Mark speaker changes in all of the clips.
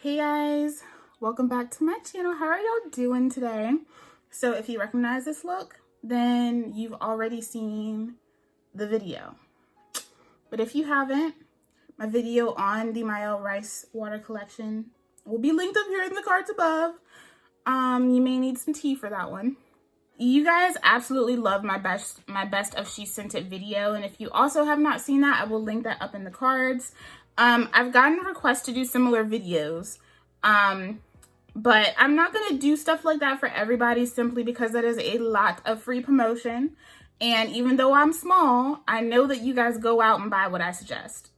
Speaker 1: Hey guys, welcome back to my channel. How are y'all doing today? So if you recognize this look, then you've already seen the video. But if you haven't, my video on the Mayo Rice water collection will be linked up here in the cards above. You may need some tea for that one. You guys absolutely love my best of She Sent It video, and if you also have not seen that, I will link that up in the cards. I've gotten requests to do similar videos, but I'm not going to do stuff like that for everybody simply because that is a lot of free promotion. And even though I'm small, I know that you guys go out and buy what I suggest.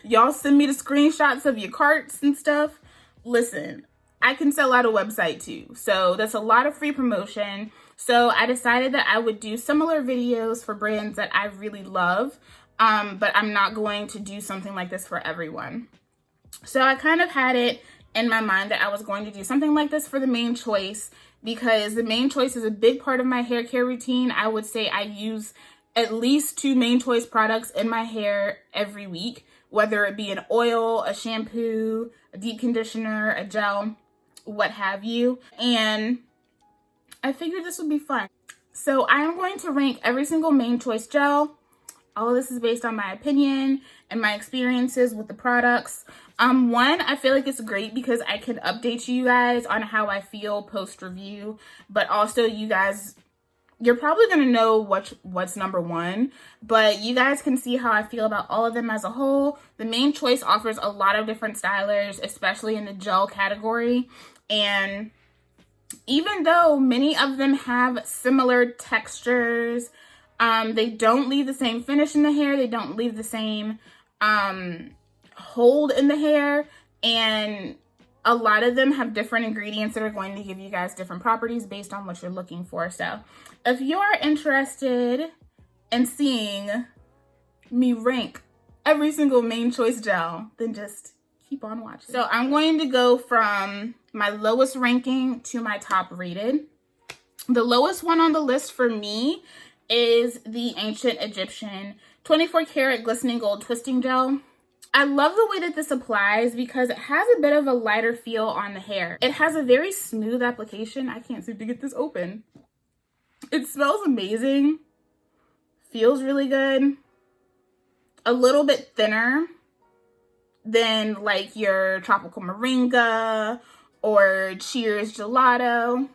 Speaker 1: Y'all send me the screenshots of your carts and stuff. Listen, I can sell out a website too. So that's a lot of free promotion. So I decided that I would do similar videos for brands that I really love. But I'm not going to do something like this for everyone. So I kind of had it in my mind that I was going to do something like this for the Main Choice because the Main Choice is a big part of my hair care routine. I would say I use at least 2 Main Choice products in my hair every week, whether it be an oil, a shampoo, a deep conditioner, a gel, what have you. And I figured this would be fun. So I am going to rank every single Main Choice gel. All of this is based on my opinion and my experiences with the products. One, I feel like it's great because I can update you guys on how I feel post-review, but also you guys, you're probably going to know what's number one, but you guys can see how I feel about all of them as a whole. The Main Choice offers a lot of different stylers, especially in the gel category, and even though many of them have similar textures, they don't leave the same finish in the hair. They don't leave the same hold in the hair. And a lot of them have different ingredients that are going to give you guys different properties based on what you're looking for. So if you're interested in seeing me rank every single Main Choice gel, then just keep on watching. So I'm going to go from my lowest ranking to my top rated. The lowest one on the list for me is the Ancient Egyptian 24 karat glistening gold twisting gel. I love the way that this applies because it has a bit of a lighter feel on the hair. It has a very smooth application. I can't seem to get this open. It smells amazing. Feels really good. A little bit thinner than like your Tropical Moringa or Cheers Gelato.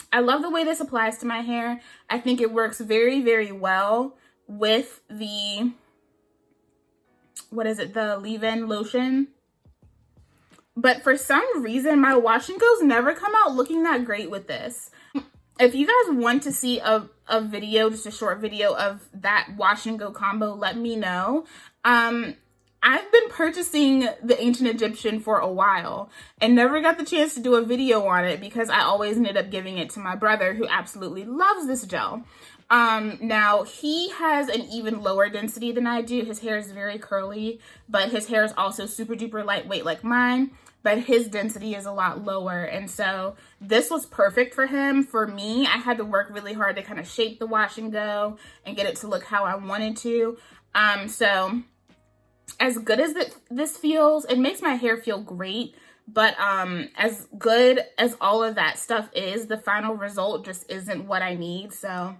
Speaker 1: I love the way this applies to my hair. I think it works very, very well with the, the leave-in lotion. But for some reason, my wash and goes never come out looking that great with this. If you guys want to see a video, just a short video of that wash and go combo, let me know. I've been purchasing the Ancient Egyptian for a while and never got the chance to do a video on it because I always ended up giving it to my brother who absolutely loves this gel. Now he has an even lower density than I do. His hair is very curly, but his hair is also super duper lightweight like mine, but his density is a lot lower. And so this was perfect for him. For me, I had to work really hard to kind of shape the wash and go and get it to look how I wanted to. So as good as this feels, it makes my hair feel great, but as good as all of that stuff is, the final result just isn't what I need. So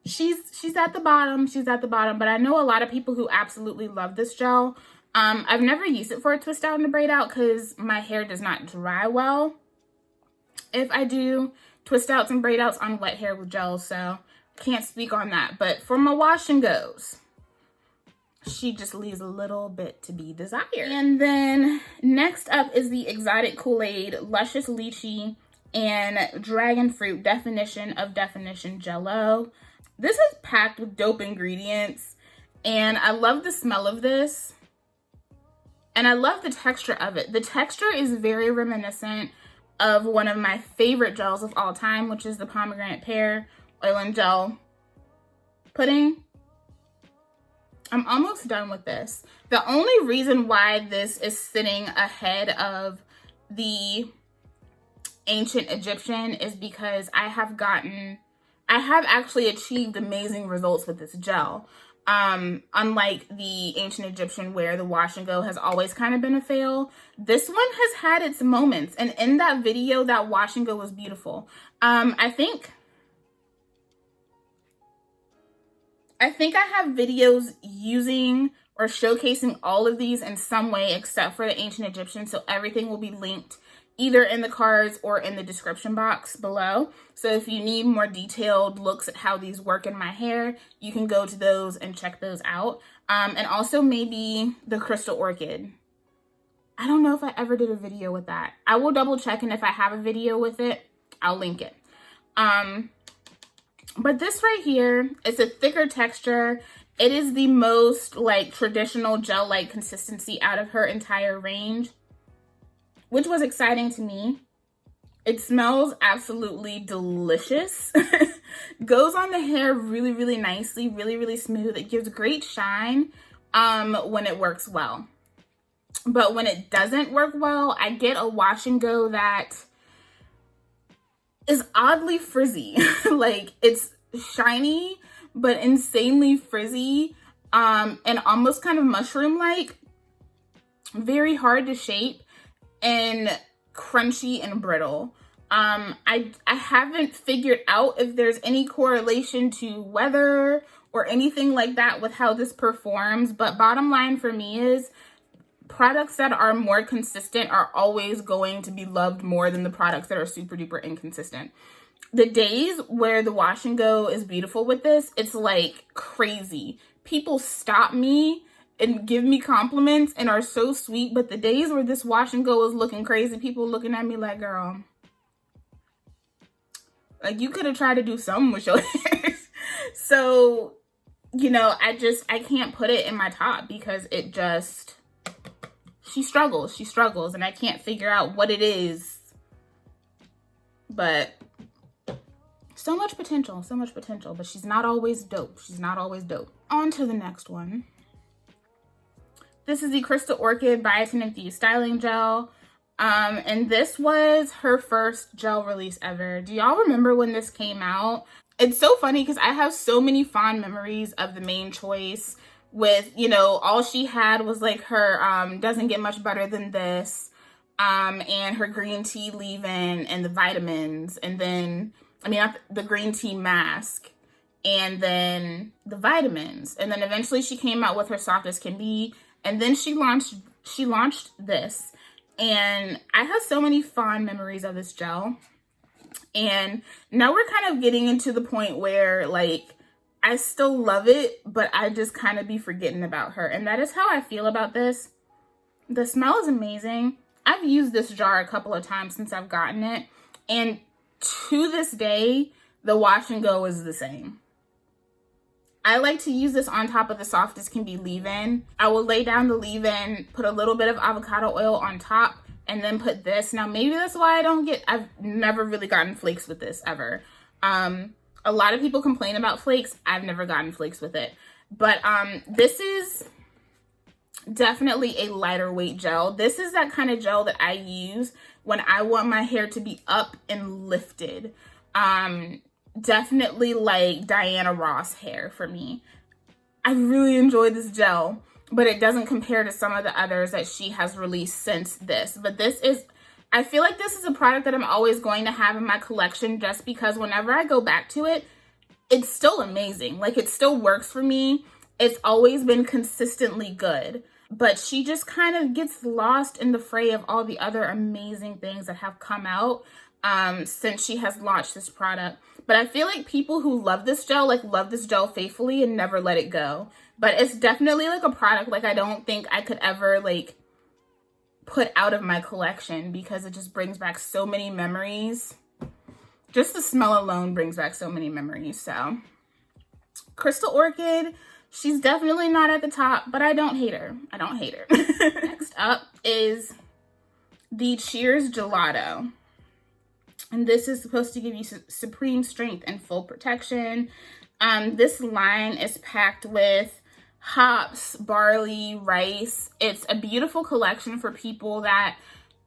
Speaker 1: she's at the bottom. She's at the bottom, but I know a lot of people who absolutely love this gel. I've never used it for a twist out and a braid out because my hair does not dry well if I do twist outs and braid outs on wet hair with gels, so can't speak on that. But for my wash and goes, she just leaves a little bit to be desired. And then next up is the Exotic Kool-Aid Luscious Lychee and Dragon Fruit Definition of Definition Jello. This is packed with dope ingredients, and I love the smell of this, and I love the texture of it. The texture is very reminiscent of one of my favorite gels of all time, which is the Pomegranate Pear Oil and Gel Pudding. I'm almost done with this. The only reason why this is sitting ahead of the Ancient Egyptian is because I have actually achieved amazing results with this gel. Unlike the ancient Egyptian where the wash and go has always kind of been a fail, this one has had its moments. And in that video, that wash and go was beautiful. I think I have videos using or showcasing all of these in some way except for the ancient Egyptian. So everything will be linked either in the cards or in the description box below. So if you need more detailed looks at how these work in my hair, you can go to those and check those out. And also maybe the Crystal Orchid. I don't know if I ever did a video with that. I will double check, and if I have a video with it, I'll link it. But this right here, it's a thicker texture. It is the most like traditional gel-like consistency out of her entire range, which was exciting to me. It smells absolutely delicious. Goes on the hair really, really nicely, really, really smooth. It gives great shine when it works well. But when it doesn't work well, I get a wash and go that is oddly frizzy. Like, it's shiny, but insanely frizzy, and almost kind of mushroom-like. Very hard to shape and crunchy and brittle. I haven't figured out if there's any correlation to weather or anything like that with how this performs, but bottom line for me is products that are more consistent are always going to be loved more than the products that are super duper inconsistent. The days where the wash and go is beautiful with this, it's like crazy. People stop me and give me compliments and are so sweet, but the days where this wash and go is looking crazy, people looking at me like, girl, like you could have tried to do something with your hair. So, you know, I can't put it in my top because it just, she struggles, and I can't figure out what it is. But so much potential, but she's not always dope. On to the next one. This is the Crystal Orchid Biotin Infused Styling Gel. And this was her first gel release ever. Do y'all remember when this came out? It's so funny because I have so many fond memories of the main choice with, you know, all she had was like her Doesn't Get Much Better Than This, and her green tea leave-in and the vitamins, and then, I mean, the green tea mask, and then the vitamins. And then eventually she came out with her Soft as Can Be, and then she launched this. And I have so many fond memories of this gel. And now we're kind of getting into the point where, like, I still love it, but I just kind of be forgetting about her. And that is how I feel about this. The smell is amazing. I've used this jar a couple of times since I've gotten it. And to this day, the wash and go is the same. I like to use this on top of the Soft as Can Be leave-in. I will lay down the leave-in, put a little bit of avocado oil on top, and then put this. Now, maybe that's why I've never really gotten flakes with this ever. A lot of people complain about flakes. I've never gotten flakes with it. But this is definitely a lighter weight gel. This is that kind of gel that I use when I want my hair to be up and lifted. Definitely like Diana Ross hair for me. I really enjoy this gel, but it doesn't compare to some of the others that she has released since this. But this is, I feel like this is a product that I'm always going to have in my collection just because whenever I go back to it, it's still amazing. Like, it still works for me. It's always been consistently good. But she just kind of gets lost in the fray of all the other amazing things that have come out since she has launched this product. But I feel like people who love this gel, like, love this gel faithfully and never let it go. But it's definitely like a product like I don't think I could ever like put out of my collection because it just brings back so many memories. Just the smell alone brings back so many memories. So Crystal Orchid, she's definitely not at the top, but I don't hate her. Next up is the Cheers Gelato. And this is supposed to give you supreme strength and full protection. This line is packed with hops, barley, rice. It's a beautiful collection for people that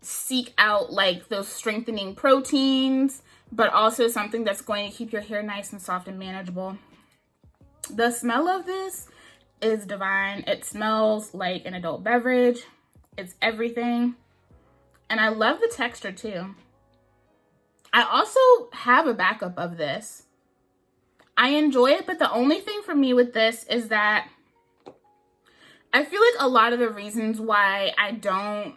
Speaker 1: seek out like those strengthening proteins, but also something that's going to keep your hair nice and soft and manageable. The smell of this is divine. It smells like an adult beverage. It's everything. And I love the texture too. I also have a backup of this. I enjoy it, but the only thing for me with this is that I feel like a lot of the reasons why I don't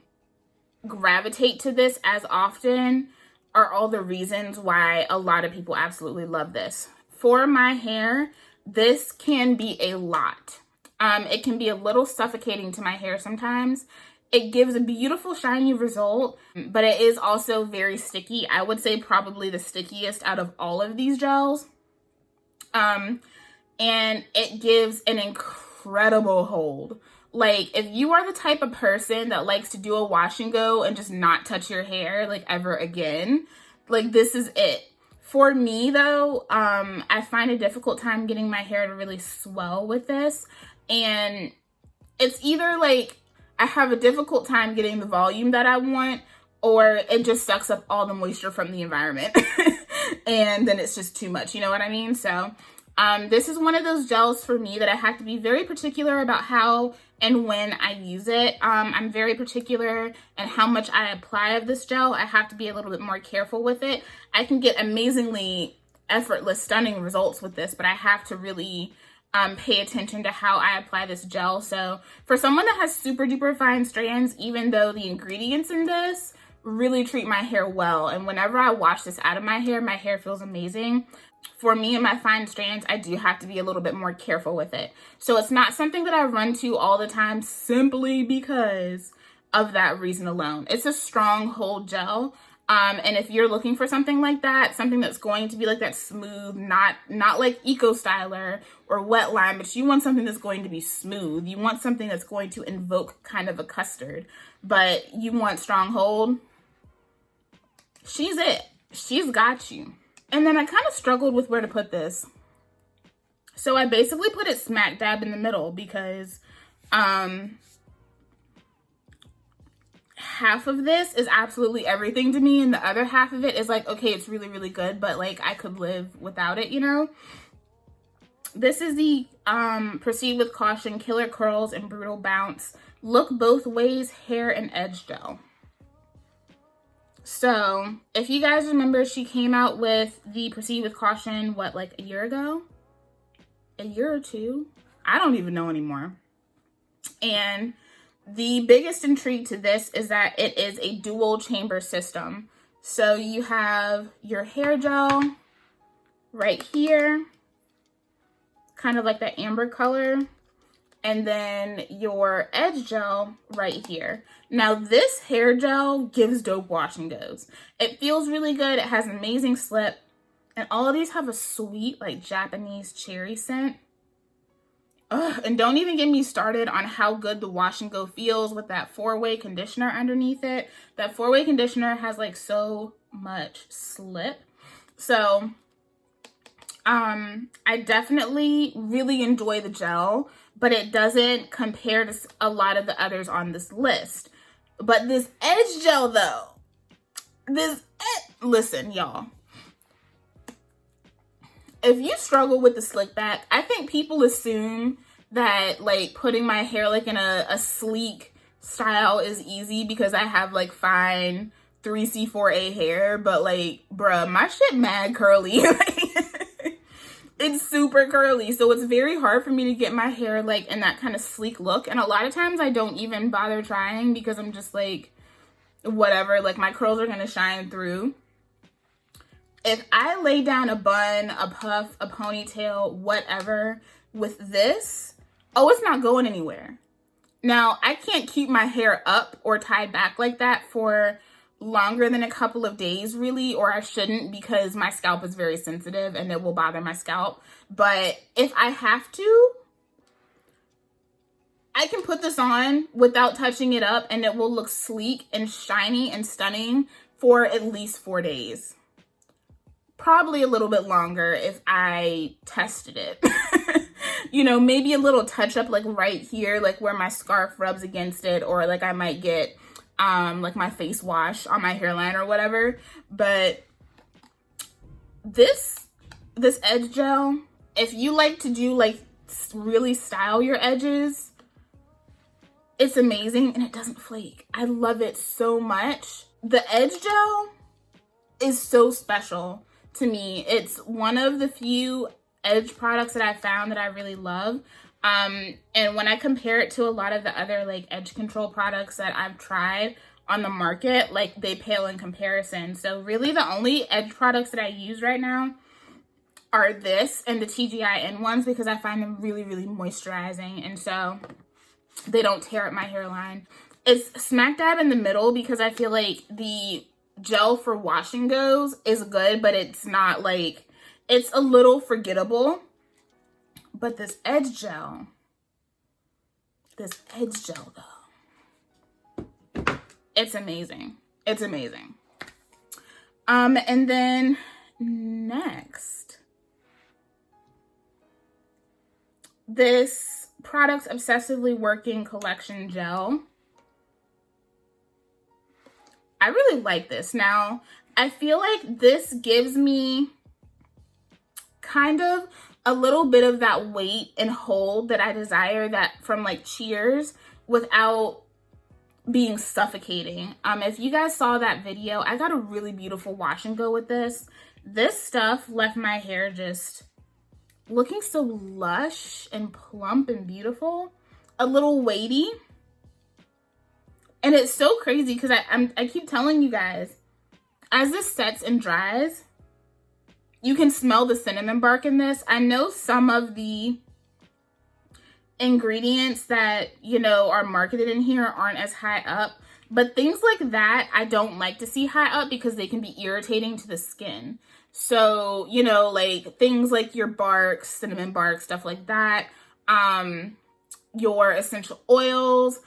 Speaker 1: gravitate to this as often are all the reasons why a lot of people absolutely love this. For my hair, this can be a lot. It can be a little suffocating to my hair sometimes. It gives a beautiful shiny result, but it is also very sticky. I would say probably the stickiest out of all of these gels. And it gives an incredible hold. Like, if you are the type of person that likes to do a wash and go and just not touch your hair like ever again, like this is it. For me though, I find a difficult time getting my hair to really swell with this. And it's either like I have a difficult time getting the volume that I want, or it just sucks up all the moisture from the environment. And then it's just too much, you know what I mean? So this is one of those gels for me that I have to be very particular about how and when I use it. I'm very particular in how much I apply of this gel. I have to be a little bit more careful with it. I can get amazingly effortless, stunning results with this, but I have to really pay attention to how I apply this gel. So for someone that has super duper fine strands, even though the ingredients in this really treat my hair well, and whenever I wash this out of my hair feels amazing. For me and my fine strands, I do have to be a little bit more careful with it. So it's not something that I run to all the time simply because of that reason alone. It's a strong hold gel. And if you're looking for something like that, something that's going to be like that smooth, not like Eco Styler or Wet Lime, but you want something that's going to be smooth. You want something that's going to invoke kind of a custard, but you want strong hold. She's it. She's got you. And then I kind of struggled with where to put this. So I basically put it smack dab in the middle because half of this is absolutely everything to me, and the other half of it is like, okay, it's really, really good, but like I could live without it, you know? This is the Proceed with Caution Killer Curls and Brutal Bounce Look Both Ways Hair and Edge Gel. So if you guys remember, she came out with the Proceed with Caution, what, like a year ago? A year or two? I don't even know anymore. And the biggest intrigue to this is that it is a dual chamber system. So you have your hair gel right here, kind of like that amber color, and then your edge gel right here. Now this hair gel gives dope wash and goes. It feels really good. It has amazing slip, and all of these have a sweet like Japanese cherry scent. Ugh, and don't even get me started on how good the wash and go feels with that 4-way conditioner underneath it. That 4-way conditioner has like so much slip. So I definitely really enjoy the gel, but it doesn't compare to a lot of the others on this list. But this edge gel though, listen y'all, if you struggle with the slick back, I think people assume that like putting my hair like in a sleek style is easy because I have like fine 3C4A hair, but like bruh, my shit mad curly. It's super curly, so it's very hard for me to get my hair like in that kind of sleek look, and a lot of times I don't even bother trying because I'm just like, whatever, like my curls are gonna shine through. If I lay down a bun, a puff, a ponytail, whatever with this, oh, it's not going anywhere. Now, I can't keep my hair up or tied back like that for longer than a couple of days really, or I shouldn't because my scalp is very sensitive and it will bother my scalp. But if I have to, I can put this on without touching it up and it will look sleek and shiny and stunning for at least 4 days. Probably a little bit longer if I tested it. You know, maybe a little touch up like right here, like where my scarf rubs against it, or like I might get like my face wash on my hairline or whatever. But this edge gel, if you like to do like really style your edges. It's amazing, and it doesn't flake. I love it so much. The edge gel is so special to me. It's one of the few edge products that I found that I really love. And when I compare it to a lot of the other like edge control products that I've tried on the market, like they pale in comparison. So really the only edge products that I use right now are this and the TGIN ones, because I find them really, really moisturizing, and so they don't tear up my hairline. It's smack dab in the middle because I feel like the gel for wash and goes is good, but it's not like, it's a little forgettable. But this edge gel though, it's amazing. It's amazing. And then next, this Products Obsessively Working Collection Gel. I really like this. Now, I feel like this gives me kind of a little bit of that weight and hold that I desire, that from like Cheers, without being suffocating. If you guys saw that video, I got a really beautiful wash and go with this. This stuff left my hair just looking so lush and plump and beautiful, a little weighty. And it's so crazy because I keep telling you guys, as this sets and dries, you can smell the cinnamon bark in this. I know some of the ingredients that, you know, are marketed in here aren't as high up, but things like that I don't like to see high up because they can be irritating to the skin. So, you know, like things like your bark, cinnamon bark, stuff like that, your essential oils,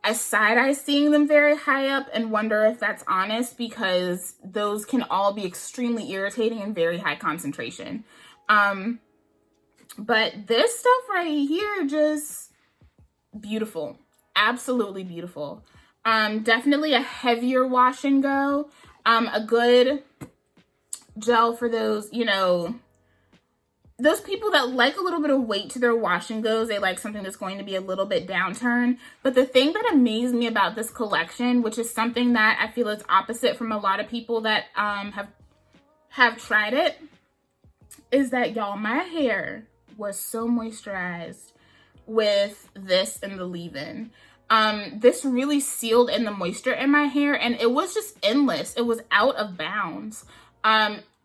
Speaker 1: I side-eye seeing them very high up and wonder if that's honest, because those can all be extremely irritating and very high concentration. But this stuff right here, just beautiful. Absolutely beautiful. Definitely a heavier wash and go. A good gel for those, you know, those people that like a little bit of weight to their wash and goes. They like something that's going to be a little bit downturn. But the thing that amazed me about this collection, which is something that I feel is opposite from a lot of people that have tried it, is that, y'all, my hair was so moisturized with this and the leave-in. This really sealed in the moisture in my hair, and it was just endless. It was out of bounds.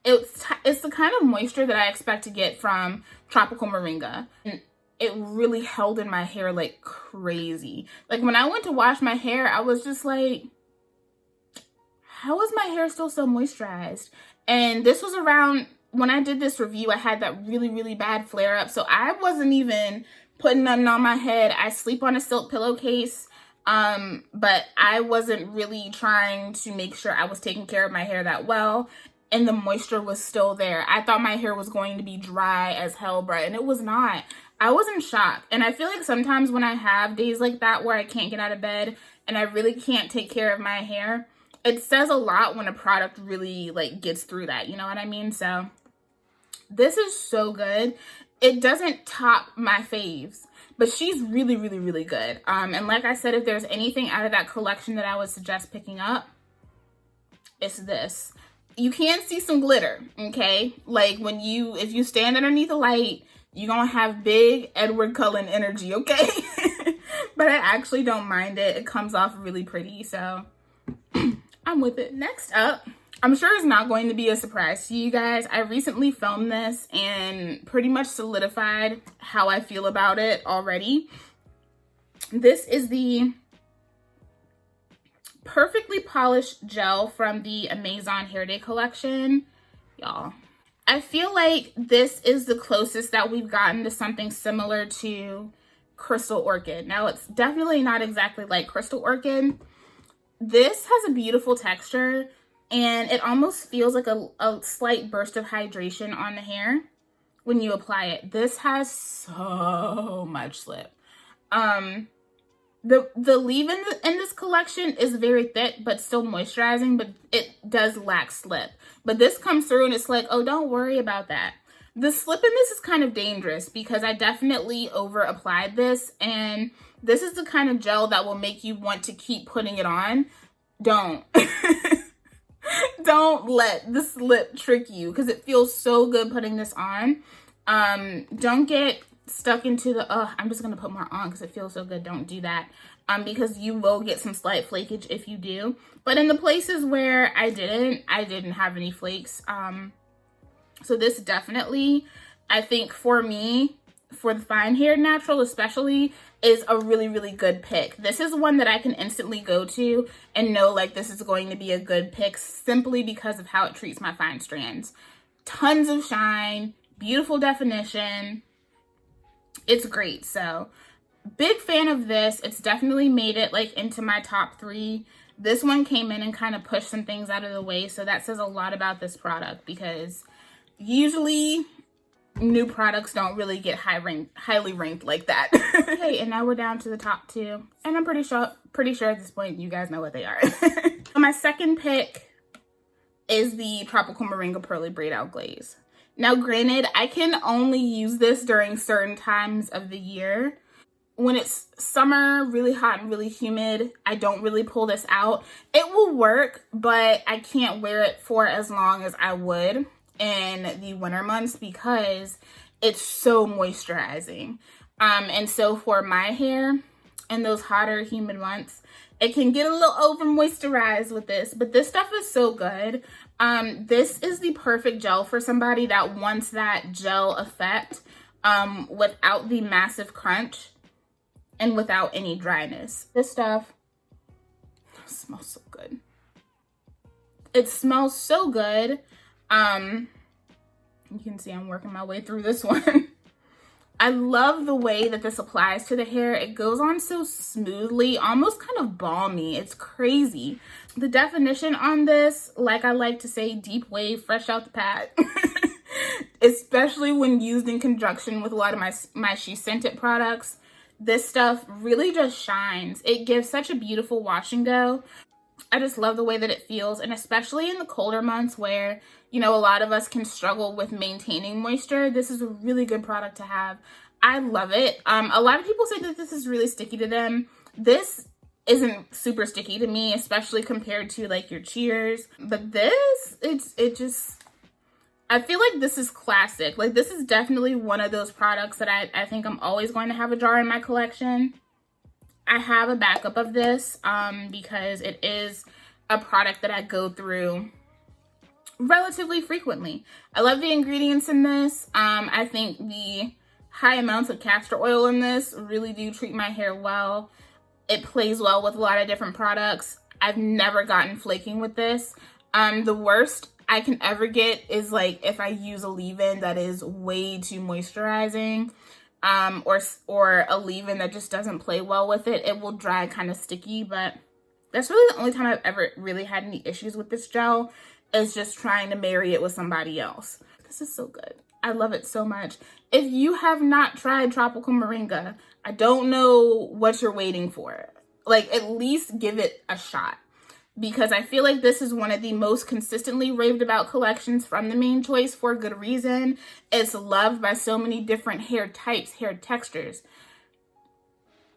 Speaker 1: It's the kind of moisture that I expect to get from Tropical Moringa. And it really held in my hair like crazy. Like when I went to wash my hair, I was just like, how is my hair still so moisturized? And this was around, when I did this review, I had that really, really bad flare up. So I wasn't even putting nothing on my head. I sleep on a silk pillowcase. But I wasn't really trying to make sure I was taking care of my hair that well. And the moisture was still there. I thought my hair was going to be dry as hell, bro, and it was not. I was in shock. And I feel like sometimes when I have days like that where I can't get out of bed and I really can't take care of my hair, it says a lot when a product really like gets through that, you know what I mean? So this is so good. It doesn't top my faves, but she's really, really, really good. And like I said, if there's anything out of that collection that I would suggest picking up, it's this. You can see some glitter, okay? Like if you stand underneath a light, you're gonna have big Edward Cullen energy, okay? But I actually don't mind it. It comes off really pretty, so I'm with it. Next up, I'm sure it's not going to be a surprise to you guys. I recently filmed this and pretty much solidified how I feel about it already. This is the Perfectly Polished Gel from the Amazon Hair Day collection. Y'all, I feel like this is the closest that we've gotten to something similar to Crystal Orchid. Now, it's definitely not exactly like Crystal Orchid. This has a beautiful texture, and it almost feels like a slight burst of hydration on the hair when you apply it. This has so much slip. The leave-in in this collection is very thick, but still moisturizing, but it does lack slip. But this comes through and it's like, oh, don't worry about that. The slip in this is kind of dangerous because I definitely over applied this, and this is the kind of gel that will make you want to keep putting it on. Don't. Don't let the slip trick you because it feels so good putting this on. Don't get stuck into the, I'm just going to put more on because it feels so good. Don't do that. Because you will get some slight flakage if you do. But in the places where I didn't have any flakes. So this definitely, I think for me, for the fine haired natural especially, is a really, really good pick. This is one that I can instantly go to and know like this is going to be a good pick simply because of how it treats my fine strands. Tons of shine, beautiful definition. It's great. So big fan of this. It's definitely made it like into my top 3. This one came in and kind of pushed some things out of the way. So that says a lot about this product because usually new products don't really get highly ranked like that. Okay, and now we're down to the top 2, and I'm pretty sure at this point you guys know what they are. So my second pick is the Tropical Moringa Pearly Braid Out Glaze. Now granted, I can only use this during certain times of the year. When it's summer, really hot and really humid, I don't really pull this out. It will work, but I can't wear it for as long as I would in the winter months because it's so moisturizing. And so for my hair in those hotter humid months, it can get a little over moisturized with this, but this stuff is so good. This is the perfect gel for somebody that wants that gel effect without the massive crunch and without any dryness. This stuff smells so good. It smells so good. You can see I'm working my way through this one. I love the way that this applies to the hair. It goes on so smoothly, almost kind of balmy. It's crazy. The definition on this, like I like to say, deep wave, fresh out the pad. Especially when used in conjunction with a lot of my She Scented products. This stuff really just shines. It gives such a beautiful wash and go. I just love the way that it feels, and especially in the colder months where, you know, a lot of us can struggle with maintaining moisture. This is a really good product to have. I love it. A lot of people say that this is really sticky to them. This isn't super sticky to me, especially compared to like your Cheers. But this, I feel like this is classic. Like this is definitely one of those products that I think I'm always going to have a jar in my collection. I have a backup of this because it is a product that I go through relatively frequently. I love the ingredients in this. I think the high amounts of castor oil in this really do treat my hair well. It plays well with a lot of different products. I've never gotten flaking with this. The worst I can ever get is like if I use a leave-in that is way too moisturizing. Or a leave-in that just doesn't play well with it. It will dry kind of sticky, but that's really the only time I've ever really had any issues with this gel is just trying to marry it with somebody else. This is so good. I love it so much. If you have not tried Tropical Moringa, I don't know what you're waiting for. Like, at least give it a shot. Because I feel like this is one of the most consistently raved about collections from the Main Choice for a good reason. It's loved by so many different hair types, hair textures,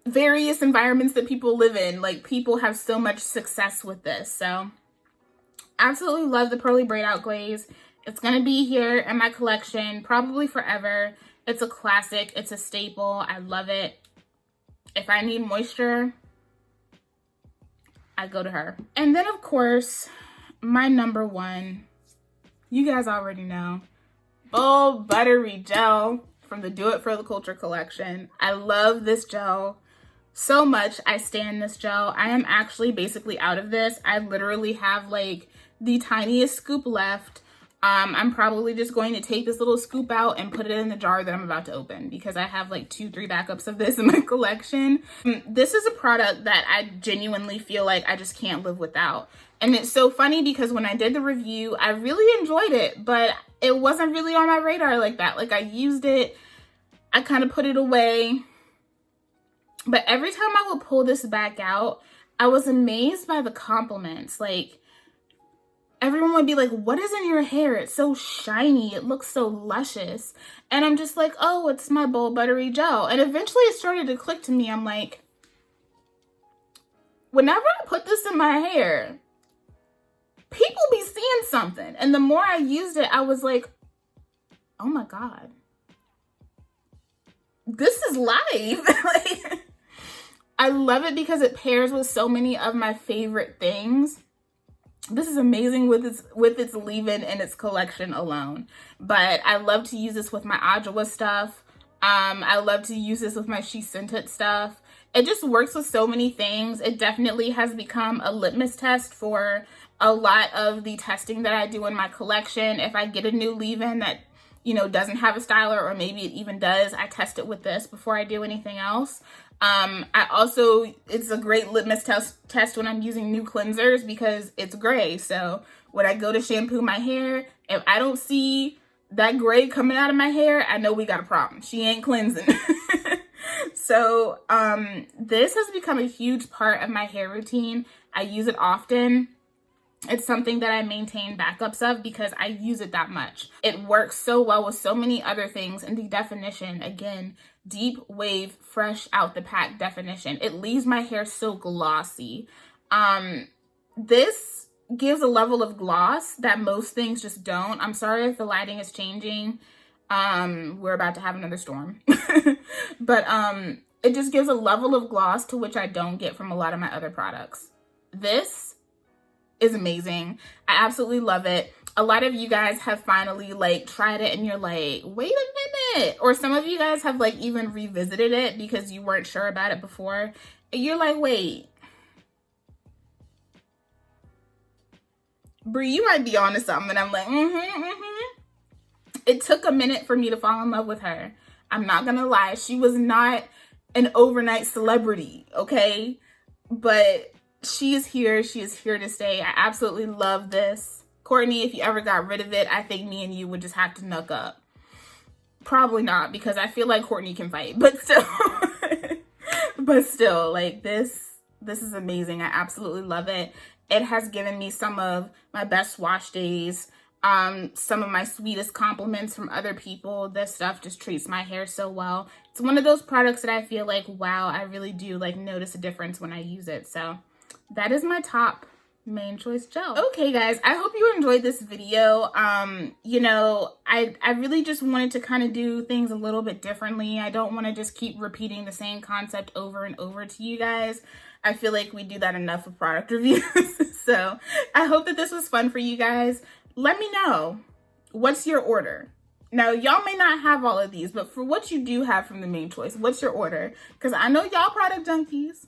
Speaker 1: various environments that people live in. Like, people have so much success with this. So, absolutely love the Pearly Braid Out Glaze. It's going to be here in my collection probably forever. It's a classic. It's a staple. I love it. If I need moisture, I go to her. And then of course, my number one, you guys already know, Bold Buttery Gel from the Do It For the Culture collection. I love this gel so much. I stan this gel. I am actually basically out of this. I literally have like the tiniest scoop left. I'm probably just going to take this little scoop out and put it in the jar that I'm about to open because I have like 2-3 backups of this in my collection. This is a product that I genuinely feel like I just can't live without. And it's so funny because when I did the review, I really enjoyed it, but it wasn't really on my radar like that. Like I used it, I kind of put it away. But every time I would pull this back out, I was amazed by the compliments. Like, everyone would be like, what is in your hair? It's so shiny. It looks so luscious. And I'm just like, oh, it's my Bold Buttery gel. And eventually it started to click to me. I'm like, whenever I put this in my hair, people be seeing something. And the more I used it, I was like, oh my God, this is life. Like, I love it because it pairs with so many of my favorite things. This is amazing with its leave-in and its collection alone. But I love to use this with my Adwoa stuff. I love to use this with my She Scented stuff. It just works with so many things. It definitely has become a litmus test for a lot of the testing that I do in my collection. If I get a new leave-in that, you know, doesn't have a styler, or maybe it even does, I test it with this before I do anything else. It's a great litmus test when I'm using new cleansers because it's gray. So when I go to shampoo my hair, if I don't see that gray coming out of my hair, I know we got a problem. She ain't cleansing. So, this has become a huge part of my hair routine. I use it often. It's something that I maintain backups of because I use it that much. It works so well with so many other things. And the definition, again, deep wave, fresh out the pack definition. It leaves my hair so glossy. This gives a level of gloss that most things just don't. I'm sorry if the lighting is changing. We're about to have another storm. But it just gives a level of gloss to which I don't get from a lot of my other products. This is amazing. I absolutely love it. A lot of you guys have finally like tried it and you're like, wait a minute. Or some of you guys have like even revisited it because you weren't sure about it before. You're like, wait, Brie, you might be onto something. And I'm like, It took a minute for me to fall in love with her. I'm not gonna lie. She was not an overnight celebrity, okay? But she is here. She is here to stay. I absolutely love this. Courtney, if you ever got rid of it, I think me and you would just have to knuck up. Probably not, because I feel like Courtney can fight, but still. But still, like this is amazing. I absolutely love it. It has given me some of my best wash days, some of my sweetest compliments from other people. This stuff just treats my hair so well. It's one of those products that I feel like, wow, I really do like notice a difference when I use it. So that is my top main choice gel. Okay guys, I hope you enjoyed this video. You know, I really just wanted to kind of do things a little bit differently. I don't want to just keep repeating the same concept over and over to you guys. I feel like we do that enough with product reviews. So I hope that this was fun for you guys. Let me know, what's your order? Now, y'all may not have all of these, but for what you do have from the main choice, what's your order? Because I know y'all product junkies.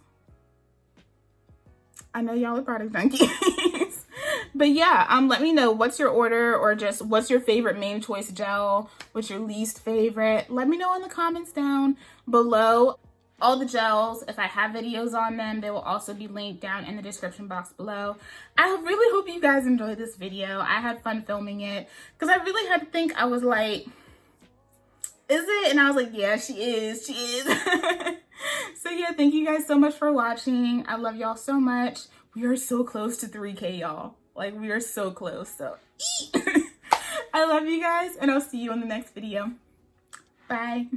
Speaker 1: I know y'all are product junkies. But yeah, let me know what's your order, or just what's your favorite main choice gel, what's your least favorite. Let me know in the comments down below. All the gels, if I have videos on them, they will also be linked down in the description box below. I really hope you guys enjoyed this video. I had fun filming it because I really had to think. I was like, is it? And I was like, yeah, she is. She is. So yeah, thank you guys so much for watching. I love y'all so much. We are so close to 3K, y'all. Like, we are so close. So I love you guys, and I'll see you in the next video. Bye.